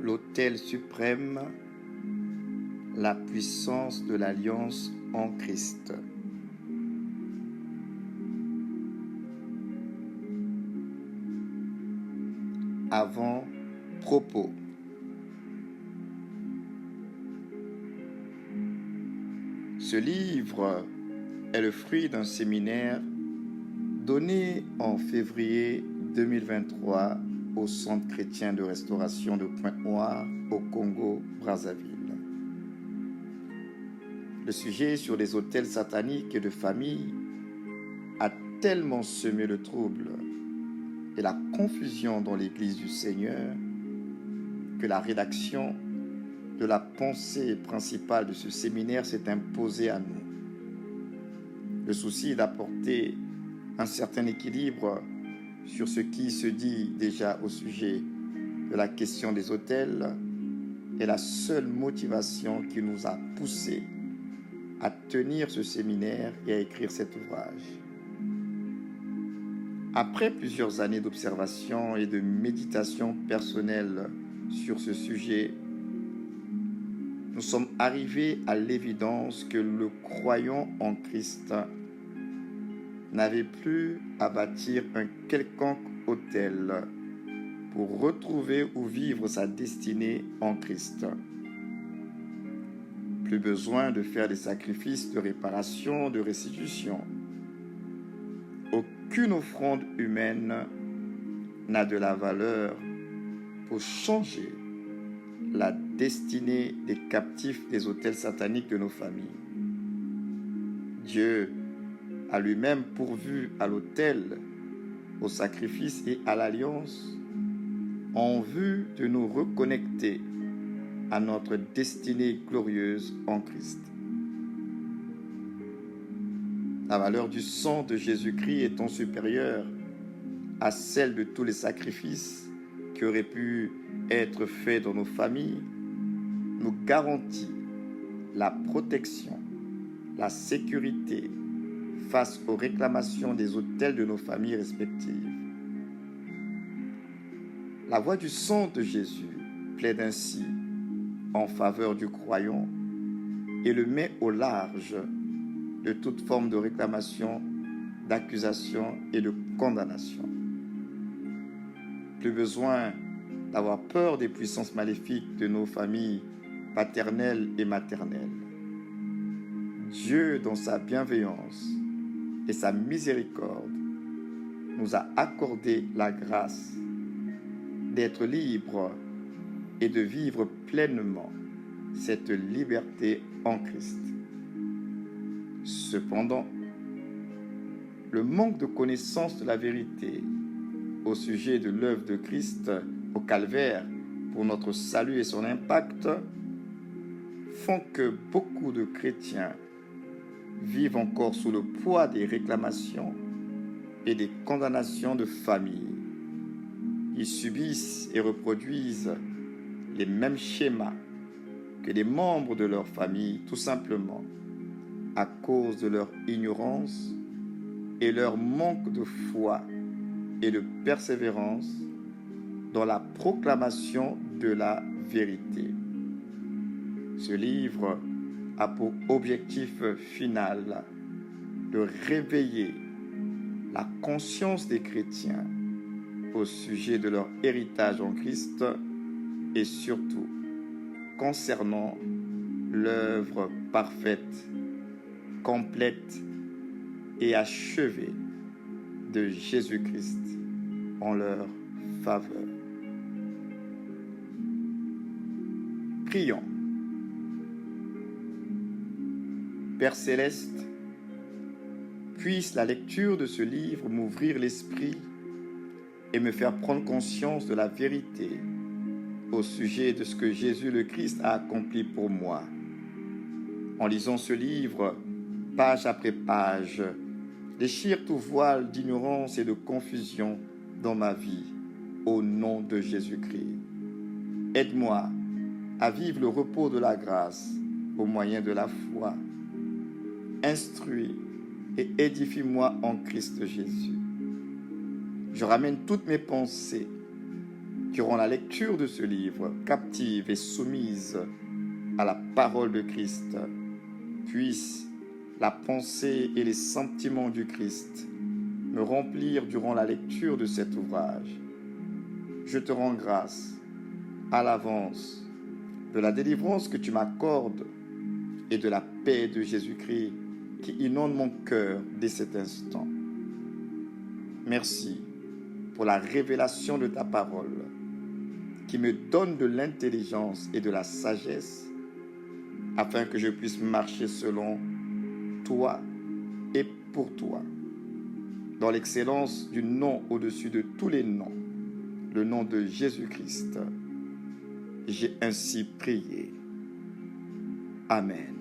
l'autel suprême, la puissance de l'alliance en Christ. Avant-propos. Ce livre est le fruit d'un séminaire donné en février 2023 au Centre chrétien de restauration de Pointe-Noire au Congo-Brazzaville. Le sujet sur les autels sataniques et de famille a tellement semé le trouble et la confusion dans l'Église du Seigneur que la rédaction de la pensée principale de ce séminaire s'est imposée à nous. Le souci d'apporter un certain équilibre sur ce qui se dit déjà au sujet de la question des autels est la seule motivation qui nous a poussés à tenir ce séminaire et à écrire cet ouvrage. Après plusieurs années d'observation et de méditation personnelle sur ce sujet, nous sommes arrivés à l'évidence que le croyant en Christ n'avait plus à bâtir un quelconque autel pour retrouver ou vivre sa destinée en Christ. Plus besoin de faire des sacrifices de réparation, de restitution. Aucune offrande humaine n'a de la valeur pour changer la destinée des captifs des autels sataniques de nos familles. Dieu a lui-même pourvu à l'autel, au sacrifice et à l'alliance en vue de nous reconnecter à notre destinée glorieuse en Christ. La valeur du sang de Jésus-Christ étant supérieure à celle de tous les sacrifices qui auraient pu être faits dans nos familles, nous garantit la protection, la sécurité face aux réclamations des autels de nos familles respectives. La voix du sang de Jésus plaide ainsi en faveur du croyant et le met au large de toute forme de réclamation, d'accusation et de condamnation. Plus besoin d'avoir peur des puissances maléfiques de nos familles paternelles et maternelles. Dieu, dans sa bienveillance et sa miséricorde, nous a accordé la grâce d'être libres et de vivre pleinement cette liberté en Christ. Cependant, le manque de connaissance de la vérité au sujet de l'œuvre de Christ au calvaire pour notre salut et son impact font que beaucoup de chrétiens vivent encore sous le poids des réclamations et des condamnations de famille. Ils subissent et reproduisent les mêmes schémas que les membres de leur famille, tout simplement à cause de leur ignorance et leur manque de foi et de persévérance dans la proclamation de la vérité. Ce livre a pour objectif final de réveiller la conscience des chrétiens au sujet de leur héritage en Christ et surtout concernant l'œuvre parfaite, complète et achevée de Jésus-Christ en leur faveur. Prions. Père céleste, puisse la lecture de ce livre m'ouvrir l'esprit et me faire prendre conscience de la vérité au sujet de ce que Jésus le Christ a accompli pour moi. En lisant ce livre, page après page, déchire tout voile d'ignorance et de confusion dans ma vie, au nom de Jésus-Christ. Aide-moi à vivre le repos de la grâce au moyen de la foi. Instruis et édifie-moi en Christ Jésus. Je ramène toutes mes pensées durant la lecture de ce livre, captive et soumise à la parole de Christ, puisse la pensée et les sentiments du Christ me remplir durant la lecture de cet ouvrage. Je te rends grâce à l'avance de la délivrance que tu m'accordes et de la paix de Jésus-Christ qui inonde mon cœur dès cet instant. Merci pour la révélation de ta parole qui me donne de l'intelligence et de la sagesse afin que je puisse marcher selon toi et pour toi, dans l'excellence du nom au-dessus de tous les noms, le nom de Jésus-Christ. J'ai ainsi prié. Amen.